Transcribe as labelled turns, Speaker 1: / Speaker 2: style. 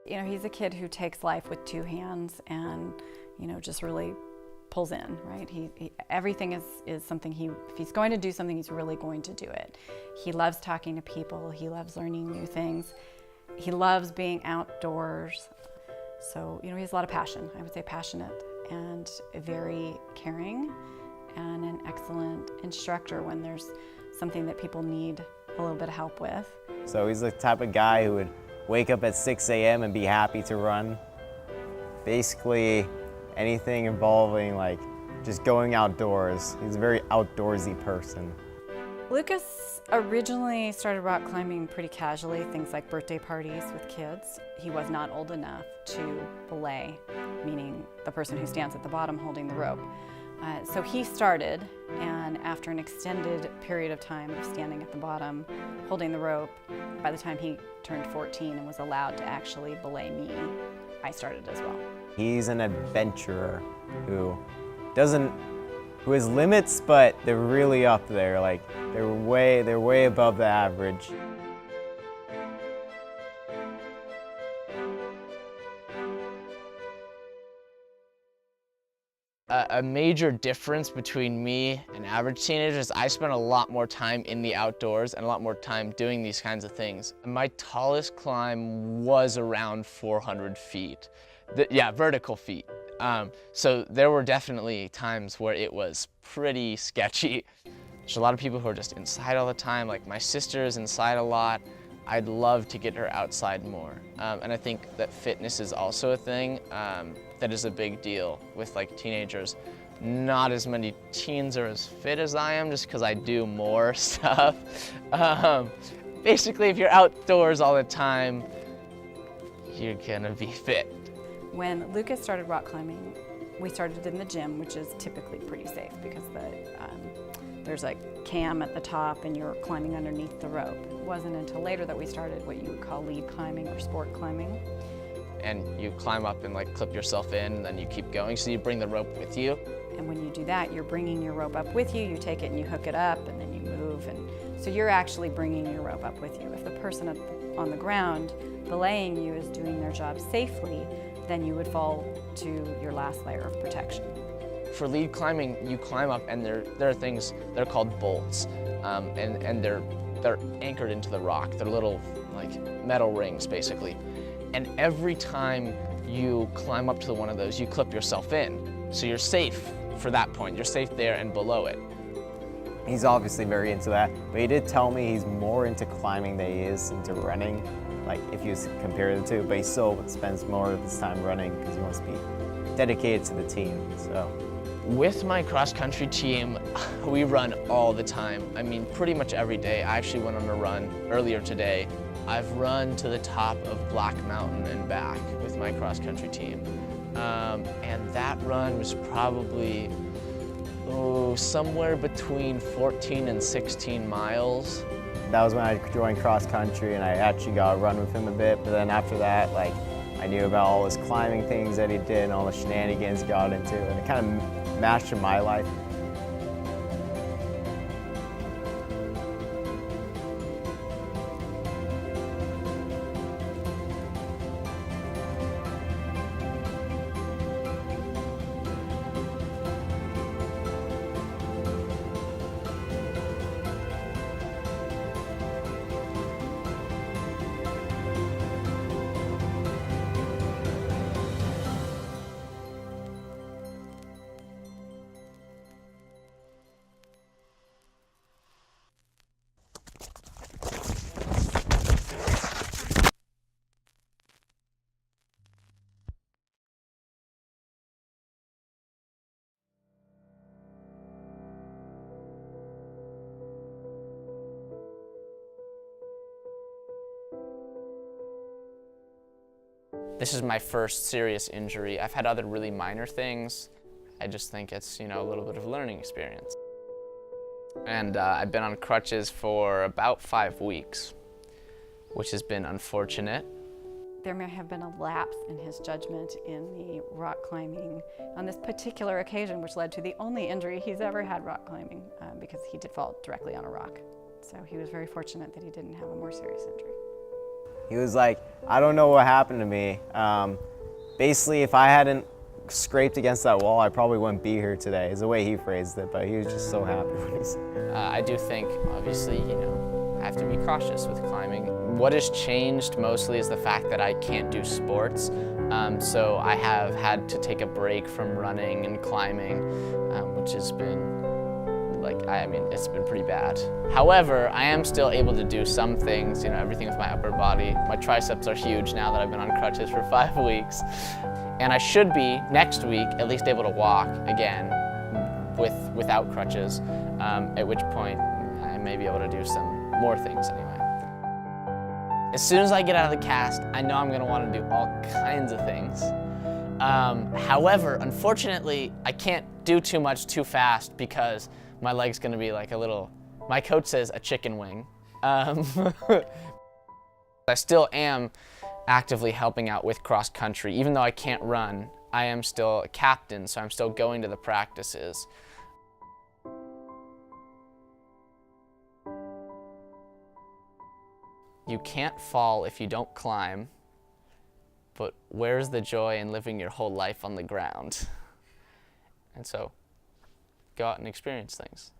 Speaker 1: You know, he's a kid who takes life with two hands and, you know, just really pulls in, right? Everything is something if he's going to do something, he's really going to do it. He loves talking to people. He loves learning new things. He loves being outdoors. So, you know, he has a lot of passion. I would say passionate and very caring and an excellent instructor when there's something that people need a little bit of help with.
Speaker 2: So he's the type of guy who would wake up at 6 a.m. and be happy to run. Basically anything involving like just going outdoors. He's a very outdoorsy person.
Speaker 1: Lucas originally started rock climbing pretty casually, things like birthday parties with kids. He was not old enough to belay, meaning the person who stands at the bottom holding the rope. So he started, and after an extended period of time of standing at the bottom, holding the rope, by the time he turned 14 and was allowed to actually belay me, I started as well.
Speaker 2: He's an adventurer who has limits, but they're really up there. Like they're way above the average.
Speaker 3: A major difference between me and average teenagers is I spent a lot more time in the outdoors and a lot more time doing these kinds of things. My tallest climb was around 400 feet. Yeah, vertical feet. So there were definitely times where it was pretty sketchy. There's a lot of people who are just inside all the time. Like my sister is inside a lot. I'd love to get her outside more. And I think that fitness is also a thing that is a big deal with like teenagers. Not as many teens are as fit as I am just because I do more stuff. Basically, if you're outdoors all the time, you're gonna be fit.
Speaker 1: When Lucas started rock climbing, we started in the gym, which is typically pretty safe because there's a cam at the top and you're climbing underneath the rope. It wasn't until later that we started what you would call lead climbing or sport climbing.
Speaker 3: And you climb up and like clip yourself in and then you keep going, so you bring the rope with you.
Speaker 1: And when you do that, you're bringing your rope up with you, you take it and you hook it up and then you move. And so you're actually bringing your rope up with you. If the person on the ground belaying you is doing their job safely, then you would fall to your last layer of protection.
Speaker 3: For lead climbing, you climb up and there are things, they're called bolts, and they're anchored into the rock. They're little like metal rings basically. And every time you climb up to one of those, you clip yourself in. So you're safe for that point. You're safe there and below it.
Speaker 2: He's obviously very into that, but he did tell me he's more into climbing than he is into running, like if you compare the two, but he still spends more of his time running because he wants to be dedicated to the team. So.
Speaker 3: With my cross-country team, we run all the time. I mean, pretty much every day. I actually went on a run earlier today. I've run to the top of Black Mountain and back with my cross-country team. And that run was probably, somewhere between 14 and 16 miles.
Speaker 2: That was when I joined cross-country and I actually got to run with him a bit, but then after that, like, I knew about all his climbing things that he did and all the shenanigans he got into, and it kind of matched in my life.
Speaker 3: This is my first serious injury. I've had other really minor things. I just think it's, a little bit of a learning experience. And I've been on crutches for about 5 weeks, which has been unfortunate.
Speaker 1: There may have been a lapse in his judgment in the rock climbing on this particular occasion, which led to the only injury he's ever had rock climbing, because he did fall directly on a rock. So he was very fortunate that he didn't have a more serious injury.
Speaker 2: He was like, I don't know what happened to me. Basically, if I hadn't scraped against that wall, I probably wouldn't be here today, is the way he phrased it, but he was just so happy when he said it.
Speaker 3: I do think, obviously, I have to be cautious with climbing. What has changed mostly is the fact that I can't do sports. So I have had to take a break from running and climbing, which has been, it's been pretty bad. However, I am still able to do some things, everything with my upper body. My triceps are huge now that I've been on crutches for 5 weeks. And I should be, next week, at least able to walk again without crutches, at which point I may be able to do some more things anyway. As soon as I get out of the cast, I know I'm gonna wanna do all kinds of things. However, unfortunately, I can't do too much too fast because my leg's gonna be like my coach says a chicken wing. I still am actively helping out with cross country. Even though I can't run, I am still a captain, so I'm still going to the practices. You can't fall if you don't climb, but where's the joy in living your whole life on the ground? And so, go out and experience things.